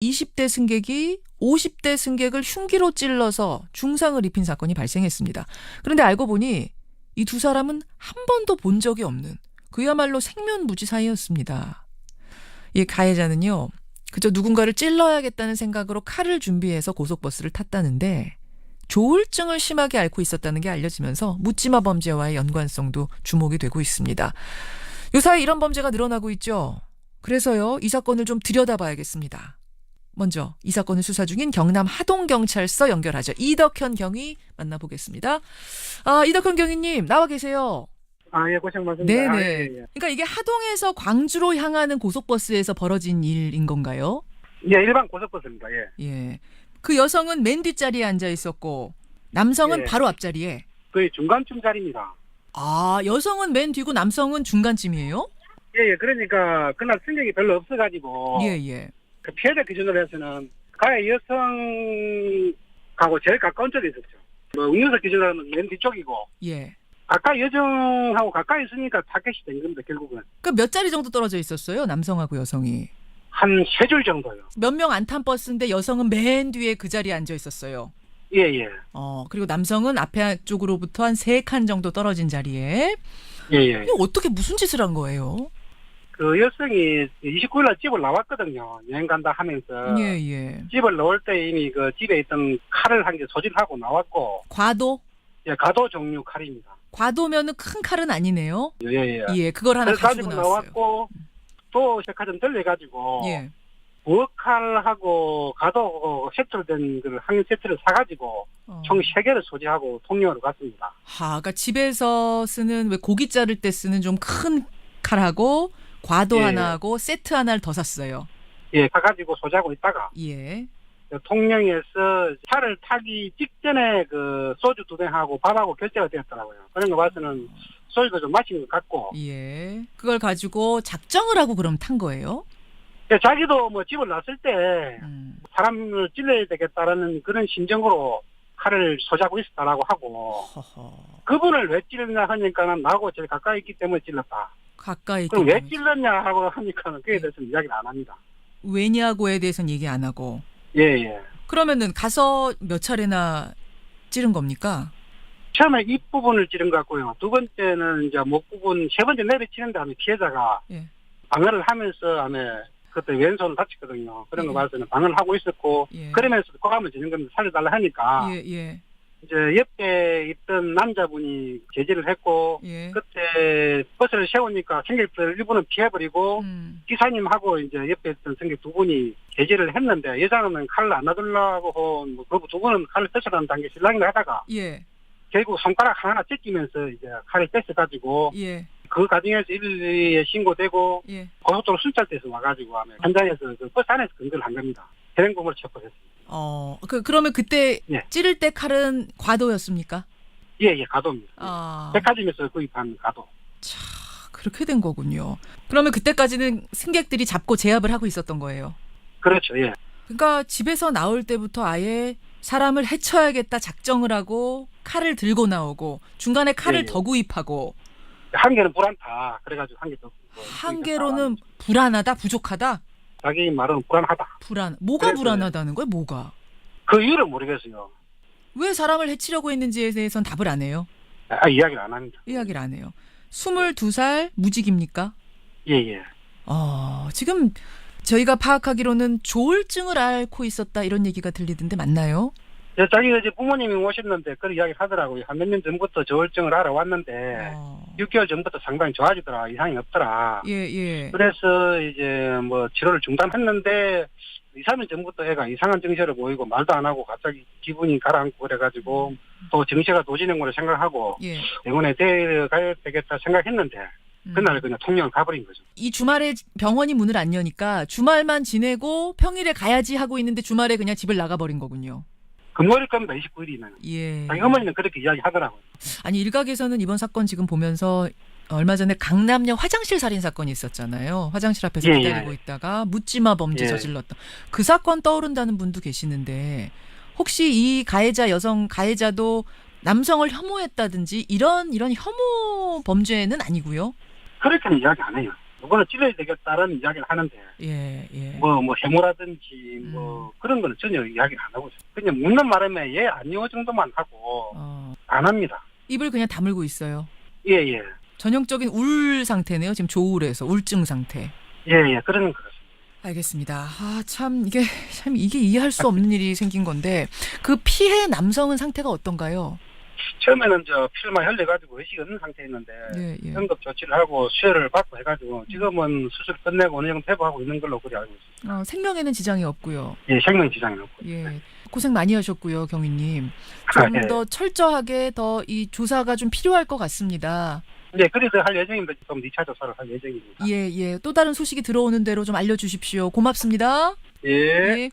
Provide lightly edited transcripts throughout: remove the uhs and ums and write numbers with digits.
20대 승객이 50대 승객을 흉기로 찔러서 중상을 입힌 사건이 발생했습니다. 그런데 알고 보니 이 두 사람은 한 번도 본 적이 없는 그야말로 생면부지 사이였습니다. 이 가해자는요, 그저 누군가를 찔러야겠다는 생각으로 칼을 준비해서 고속버스를 탔다는데 조울증을 심하게 앓고 있었다는 게 알려지면서 묻지마 범죄와의 연관성도 주목이 되고 있습니다. 요사이 이런 범죄가 늘어나고 있죠. 그래서요, 이 사건을 좀 들여다봐야겠습니다. 먼저 이 사건을 수사 중인 경남 하동경찰서 연결하죠. 이덕현 경위 만나보겠습니다. 이덕현 경위님 나와 계세요. 예, 고생 많습니다. 네네. 예. 그러니까 이게 하동에서 광주로 향하는 고속버스에서 벌어진 일인 건가요? 예, 일반 고속버스입니다. 예. 예. 그 여성은 맨 뒷자리에 앉아 있었고 남성은 예. 바로 앞자리에. 거의 중간쯤 자리입니다. 여성은 맨 뒤고 남성은 중간쯤이에요? 예, 그러니까 그날 승객이 별로 없어가지고 예. 그 피해자 기준으로 해서는 가해 여성하고 제일 가까운 쪽에 있었죠. 운전석 기준으로 하면 맨 뒤쪽이고 예. 아까 여성하고 가까이 있으니까 타겟이 된 겁니다. 결국은 그 몇 자리 정도 떨어져 있었어요? 남성하고 여성이. 한 3줄 정도요. 몇 명 안 탄 버스인데 여성은 맨 뒤에 그 자리에 앉아 있었어요. 예. 그리고 남성은 앞에 쪽으로부터 한 3칸 정도 떨어진 자리에. 예. 이거 어떻게 무슨 짓을 한 거예요? 그 여성이 29일날 집을 나왔거든요. 여행 간다 하면서. 예. 집을 나올 때 이미 그 집에 있던 칼을 한 개 소진하고 나왔고. 과도? 예, 가도 종류 칼입니다. 과도면은 큰 칼은 아니네요. 예. 그걸 하나 가지고 나왔어요. 나왔고 또 백화점 들려가지고 예. 부엌칼하고 가도 세트된 그 한 세트를 사가지고 총 3개를 소지하고 통영으로 갔습니다. 그러니까 집에서 쓰는 왜 고기 자를 때 쓰는 좀 큰 칼하고 과도 예. 하나하고 세트 하나를 더 샀어요. 예, 사가지고 소지하고 있다가 예. 통영에서 차를 타기 직전에 그 소주 2병하고 밥하고 결제가 되었더라고요. 그런 거 봐서는 소주도 좀 마신 것 같고. 예. 그걸 가지고 작정을 하고 그럼 탄 거예요? 예, 자기도 뭐 집을 났을 때 사람을 찔러야 되겠다라는 그런 심정으로 칼을 소지하고 있었다라고 하고. 그분을 왜 찔렀냐 하니까는 나하고 제일 가까이 있기 때문에 찔렀다. 가까이 있기 그럼 왜 때문에. 찔렀냐 하고 하니까는 그에 대해서는 이야기를 안 합니다. 왜냐고에 대해서는 얘기 안 하고. 예. 그러면은 가서 몇 차례나 찌른 겁니까? 처음에 입 부분을 찌른 것 같고요. 두 번째는 이제 목 부분, 세 번째 내리치는 다음에 피해자가 예. 방어를 하면서 안에 그때 왼손을 다쳤거든요. 그런 거 봐서는 방어를 하고 있었고 예. 그러면서 고감을 지는 겁니다. 살려달라 하니까 예. 이제 옆에 있던 남자분이 제지를 했고 예. 그때 버스를 세우니까 승객들 일부는 피해버리고 기사님하고 이제 옆에 있던 승객 두 분이 제지를 했는데 여자는 칼을 안 놔두려고 그 두 분은 칼을 뺏어가는 단계 실랑이를 하다가 예. 결국 손가락 하나 찢기면서 이제 칼을 뺏어가지고 예. 그 과정에서 112에 신고되고 예. 고속도로 순찰대에서 와가지고 하면 현장에서 그 버스 안에서 근거를 한 겁니다. 대행범으로 체포했습니다. 그러면 그때 예. 찌를 때 칼은 과도였습니까? 예, 가도입니다. 백화점에서 구입한 가도. 자, 그렇게 된 거군요. 그러면 그때까지는 승객들이 잡고 제압을 하고 있었던 거예요. 그렇죠, 예. 그러니까 집에서 나올 때부터 아예 사람을 해쳐야겠다 작정을 하고 칼을 들고 나오고 중간에 칼을 예. 더 구입하고 한 개는 불안타. 그래가지고 한 개 더. 한 개로는 불안하다, 부족하다. 자기 말은 불안하다. 뭐가 그래서 불안하다는 거예요? 뭐가? 그 이유를 모르겠어요. 왜 사람을 해치려고 했는지에 대해서는 답을 안 해요. 이야기를 안 합니다. 이야기를 안 해요. 22살 무직입니까? 예. 지금 저희가 파악하기로는 조울증을 앓고 있었다 이런 얘기가 들리던데 맞나요? 자기가 이제 부모님이 오셨는데 그런 이야기를 하더라고요. 한 몇 년 전부터 저울증을 알아왔는데 6개월 전부터 상당히 좋아지더라. 이상이 없더라. 예. 그래서 이제 뭐 치료를 중단했는데 2, 3일 전부터 애가 이상한 증세를 보이고 말도 안 하고 갑자기 기분이 가라앉고 그래가지고 또 증세가 도지는 걸 생각하고 예. 병원에 데려가야 되겠다 생각했는데 그날 그냥 통영을 가버린 거죠. 이 주말에 병원이 문을 안 여니까 주말만 지내고 평일에 가야지 하고 있는데 주말에 그냥 집을 나가버린 거군요. 금요일 겁니다. 29일이면. 예. 자기 어머니는 그렇게 이야기하더라고요. 아니 일각에서는 이번 사건 지금 보면서 얼마 전에 강남역 화장실 살인 사건이 있었잖아요. 화장실 앞에서 기다리고 있다가 묻지마 범죄 저질렀다. 그 사건 떠오른다는 분도 계시는데 혹시 이 여성 가해자도 남성을 혐오했다든지 이런 혐오 범죄는 아니고요? 그렇게는 이야기 안 해요. 누구는 찔러야 되겠다라는 이야기를 하는데 예, 예. 뭐 해모라든지 뭐 그런 거는 전혀 이야기를 안 하고 있어요. 그냥 묻는 말에만 예 아니요 정도만 하고 안 합니다. 입을 그냥 다물고 있어요. 예예. 전형적인 울 상태네요. 지금 조울에서 우울증 상태. 예예. 그런 그렇습니다. 알겠습니다. 참 이게 이해할 수 없는 일이 생긴 건데 그 피해 남성은 상태가 어떤가요? 처음에는 피를 많이 흘려가지고 의식이 없는 상태였는데 예. 응급 조치를 하고 수혈을 받고 해가지고 지금은 수술 끝내고 어느 정도 회복하고 있는 걸로 그리 알고 있습니다. 생명에는 지장이 없고요. 예, 생명 지장이 없고. 예. 고생 많이 하셨고요, 경위님. 좀 더 철저하게 더 이 조사가 좀 필요할 것 같습니다. 네, 그래서 할 예정입니다. 지금 2차 조사를 할 예정입니다. 예. 또 다른 소식이 들어오는 대로 좀 알려주십시오. 고맙습니다. 예.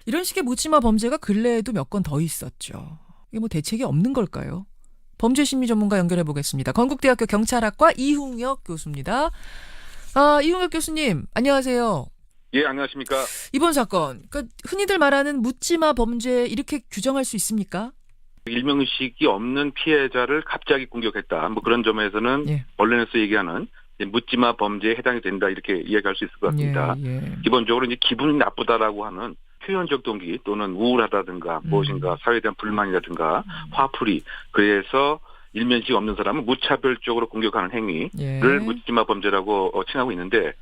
이런 식의 묻지마 범죄가 근래에도 몇 건 더 있었죠. 이게 뭐 대책이 없는 걸까요? 범죄심리 전문가 연결해 보겠습니다. 건국대학교 경찰학과 이흉혁 교수입니다. 이흉혁 교수님, 안녕하세요. 예, 안녕하십니까. 이번 사건, 그러니까 흔히들 말하는 묻지마 범죄 이렇게 규정할 수 있습니까? 일명식이 없는 피해자를 갑자기 공격했다. 뭐 그런 점에서는 예. 언론에서 얘기하는 묻지마 범죄에 해당이 된다 이렇게 이야기할 수 있을 것 같습니다. 예. 기본적으로 이제 기분이 나쁘다라고 하는 표현적 동기 또는 우울하다든가 무엇인가 사회에 대한 불만이라든가 화풀이 그래서 일면식 없는 사람은 무차별적으로 공격하는 행위를 묻지마 범죄라고 칭하고 있는데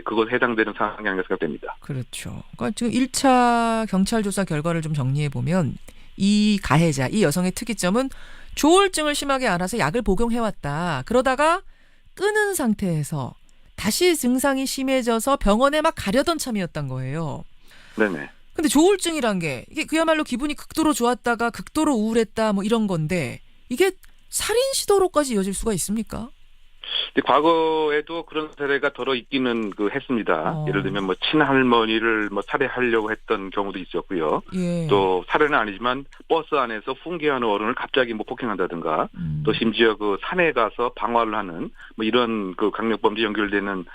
그것 해당되는 사항이 아닌가 생각됩니다. 그렇죠. 그러니까 지금 1차 경찰 조사 결과를 좀 정리해 보면 이 가해자, 이 여성의 특이점은 조울증을 심하게 앓아서 약을 복용해왔다. 그러다가 끊은 상태에서 다시 증상이 심해져서 병원에 막 가려던 참이었던 거예요. 네네. 근데 조울증이란 게 이게 그야말로 기분이 극도로 좋았다가 극도로 우울했다 뭐 이런 건데 이게 살인 시도로까지 이어질 수가 있습니까? 근데 과거에도 그런 사례가 더러 있기는 했습니다. 예를 들면 뭐 친할머니를 뭐 살해하려고 했던 경우도 있었고요. 예. 또 살해는 아니지만 버스 안에서 훈계하는 어른을 갑자기 뭐 폭행한다든가 또 심지어 산에 가서 방화를 하는 뭐 이런 강력범죄 연결되는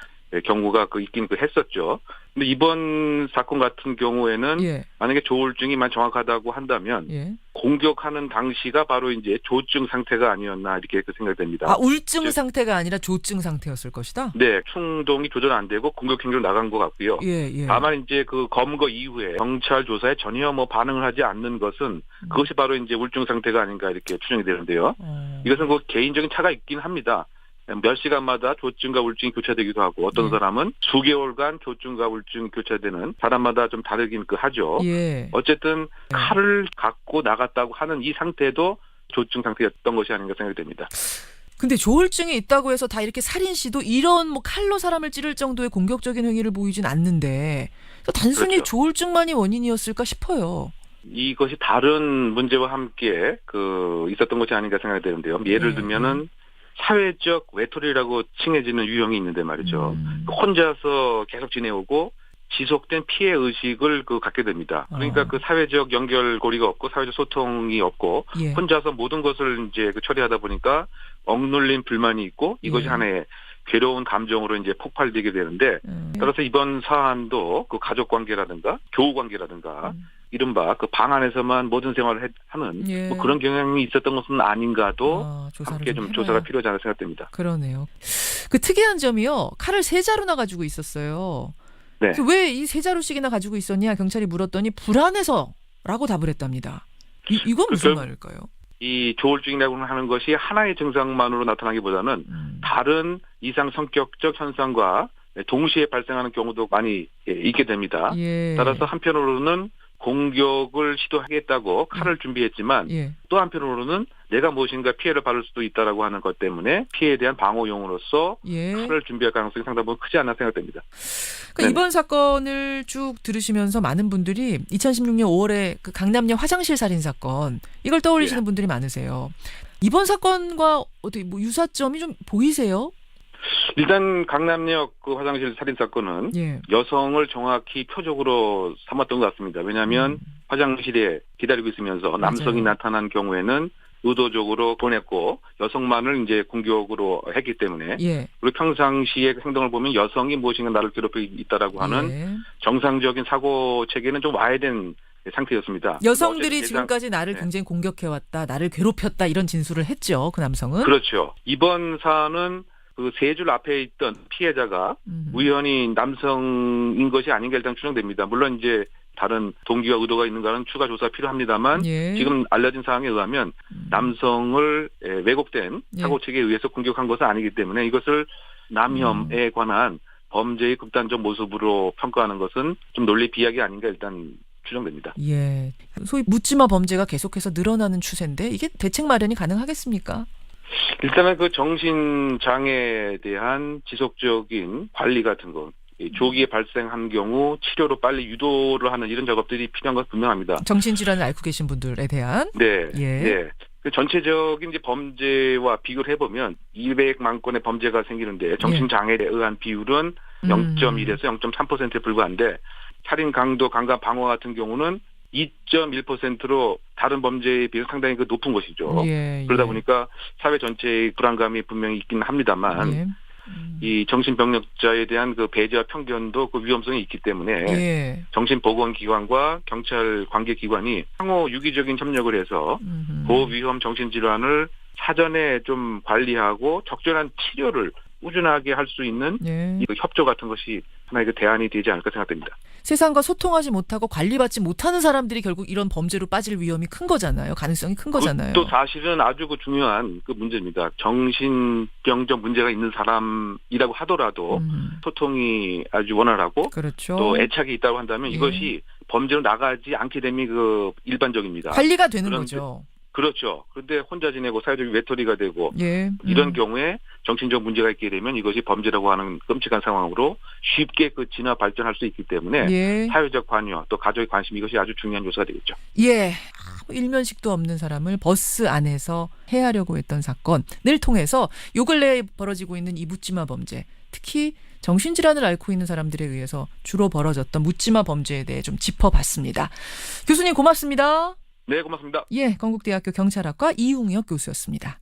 경우가 있긴 했었죠. 근데 이번 사건 같은 경우에는 만약에 조울증이만 정확하다고 한다면 공격하는 당시가 바로 이제 조증 상태가 아니었나 이렇게 생각됩니다. 울증 상태가 아니라 조증 상태였을 것이다? 네, 충동이 조절 안 되고 공격 행위로 나간 것 같고요. 다만 이제 검거 이후에 경찰 조사에 전혀 뭐 반응을 하지 않는 것은 그것이 바로 이제 울증 상태가 아닌가 이렇게 추정이 되는데요. 이것은 개인적인 차가 있긴 합니다. 몇 시간마다 조증과 울증이 교차되기도 하고 어떤 사람은 수개월간 조증과 울증이 교차되는 사람마다 좀 다르긴 하죠. 어쨌든 칼을 갖고 나갔다고 하는 이 상태도 조증 상태였던 것이 아닌가 생각이 됩니다. 근데 조울증이 있다고 해서 다 이렇게 살인 시도 이런 뭐 칼로 사람을 찌를 정도의 공격적인 행위를 보이진 않는데 단순히 그렇죠. 조울증만이 원인이었을까 싶어요. 이것이 다른 문제와 함께 있었던 것이 아닌가 생각이 되는데요. 예를 들면은 사회적 외톨이라고 칭해지는 유형이 있는데 말이죠. 혼자서 계속 지내오고 지속된 피해 의식을 갖게 됩니다. 그러니까 사회적 연결고리가 없고 사회적 소통이 없고 혼자서 모든 것을 이제 처리하다 보니까 억눌린 불만이 있고 이것이 하나의 괴로운 감정으로 이제 폭발되게 되는데 따라서 이번 사안도 가족 관계라든가 교우 관계라든가 이른바 방 안에서만 모든 생활을 하는 뭐 그런 경향이 있었던 것은 아닌가도 함께 좀 조사가 필요하지 않을까 생각됩니다. 그러네요. 특이한 점이요. 칼을 3자루나 가지고 있었어요. 네. 왜 이 3자루씩이나 가지고 있었냐 경찰이 물었더니 불안해서라고 답을 했답니다. 이건 무슨 말일까요? 이 조울증이라고 하는 것이 하나의 증상만으로 나타나기보다는 다른 이상 성격적 현상과 동시에 발생하는 경우도 많이 있게 됩니다. 따라서 한편으로는 공격을 시도하겠다고 칼을 준비했지만 또 한편으로는 내가 무엇인가 피해를 받을 수도 있다라고 하는 것 때문에 피해에 대한 방어용으로서 칼을 준비할 가능성이 상당히 크지 않나 생각됩니다. 이번 사건을 쭉 들으시면서 많은 분들이 2016년 5월에 강남역 화장실 살인 사건 이걸 떠올리시는 분들이 많으세요. 이번 사건과 어떻게 뭐 유사점이 좀 보이세요? 일단 강남역 화장실 살인 사건은 여성을 정확히 표적으로 삼았던 것 같습니다. 왜냐하면 화장실에 기다리고 있으면서 남성이 나타난 경우에는 의도적으로 보냈고 여성만을 이제 공격으로 했기 때문에 그리고 평상시의 행동을 보면 여성이 무엇인가 나를 괴롭히고 있다라고 하는 정상적인 사고 체계는 좀 와해된 상태였습니다. 여성들이 지금까지 나를 굉장히 공격해왔다, 나를 괴롭혔다 이런 진술을 했죠. 그 남성은. 그렇죠. 이번 사안은 그 세 줄 앞에 있던 피해자가 우연히 남성인 것이 아닌가 일단 추정됩니다. 물론 이제 다른 동기와 의도가 있는가는 추가 조사 필요합니다만 예. 지금 알려진 사항에 의하면 남성을 왜곡된 사고책에 의해서 공격한 것은 아니기 때문에 이것을 남혐에 관한 범죄의 극단적 모습으로 평가하는 것은 좀 논리 비약이 아닌가 일단 추정됩니다. 예. 소위 묻지마 범죄가 계속해서 늘어나는 추세인데 이게 대책 마련이 가능하겠습니까? 일단은 그 정신장애에 대한 지속적인 관리 같은 거, 조기에 발생한 경우 치료로 빨리 유도를 하는 이런 작업들이 필요한 건 분명합니다. 정신질환을 앓고 계신 분들에 대한. 네. 예. 네. 그 전체적인 이제 범죄와 비교를 해보면 200만 건의 범죄가 생기는데 정신장애에 의한 비율은 0.1에서 0.3%에 불과한데 살인, 강도, 강간, 방화 같은 경우는 2.1%로 다른 범죄에 비해서 상당히 그 높은 것이죠. 예, 예. 그러다 보니까 사회 전체의 불안감이 분명히 있긴 합니다만 예. 이 정신병력자에 대한 그 배제와 편견도 그 위험성이 있기 때문에 예. 정신보건기관과 경찰 관계기관이 상호 유기적인 협력을 해서 고위험 정신질환을 사전에 좀 관리하고 적절한 치료를 꾸준하게 할 수 있는 예. 이 협조 같은 것이 하나의 그 대안이 되지 않을까 생각됩니다. 세상과 소통하지 못하고 관리받지 못하는 사람들이 결국 이런 범죄로 빠질 위험이 큰 거잖아요. 가능성이 큰 거잖아요. 또 사실은 아주 그 중요한 그 문제입니다. 정신병적 문제가 있는 사람이라고 하더라도 소통이 아주 원활하고 그렇죠. 또 애착이 있다고 한다면 이것이 범죄로 나가지 않게 됨이 그 일반적입니다. 관리가 되는 그런 거죠. 그렇죠. 그런데 혼자 지내고 사회적 외톨이가 되고 예. 이런 경우에 정신적 문제가 있게 되면 이것이 범죄라고 하는 끔찍한 상황으로 쉽게 그 진화 발전할 수 있기 때문에 예. 사회적 관여 또 가족의 관심 이것이 아주 중요한 요소가 되겠죠. 예. 일면식도 없는 사람을 버스 안에서 해하려고 했던 사건을 통해서 요 근래에 벌어지고 있는 이 묻지마 범죄, 특히 정신질환을 앓고 있는 사람들에 의해서 주로 벌어졌던 묻지마 범죄에 대해 좀 짚어봤습니다. 교수님 고맙습니다. 네, 고맙습니다. 예, 건국대학교 경찰학과 이웅혁 교수였습니다.